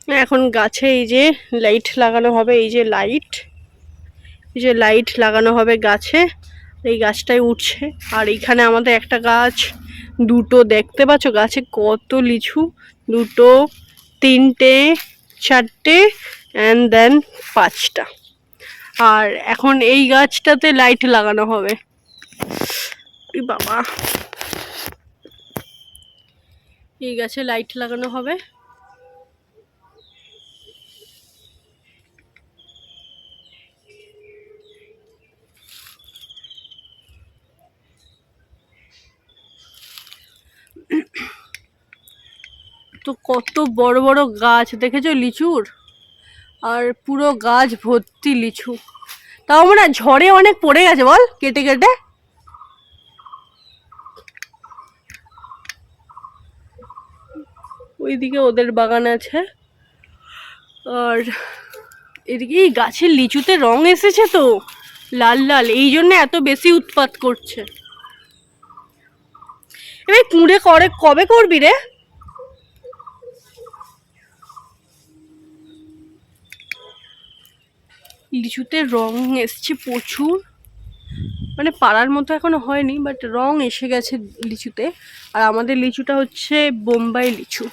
এখন গাছে এই যে লাইট লাগানো হবে, এই যে লাইট লাগানো হবে গাছে। এই গাছটাই উঠছে। আর এইখানে আমাদের একটা গাছ, দুটো, দেখতে পাচ্ছ গাছে কত লিচু, দুটো, তিনটে, চারটে অ্যান্ড দেন পাঁচটা। আর এখন এই গাছটাতে লাইট লাগানো হবে। বাবা, এই গাছে লাইট লাগানো হবে। তো কত বড় বড় গাছ দেখেছো লিচুর, আর পুরো গাছ ভর্তি লিচু। তাও আমরা ঝড়ে অনেক পড়ে গেছে বল, কেটে কেটে। ওইদিকে ওদের বাগান আছে। আর এদিকে এই গাছের লিচুতে রং এসেছে তো লাল লাল, এই জন্য এত বেশি উৎপাত করছে। এবার কুঁড়ে কবে করবি রে? লিচুতে রং এসছে প্রচুর, মানে পাড়ার মতো এখনো হয়নি, বাট রং এসে গেছে লিচুতে। আর আমাদের লিচুটা হচ্ছে বোম্বাই লিচু।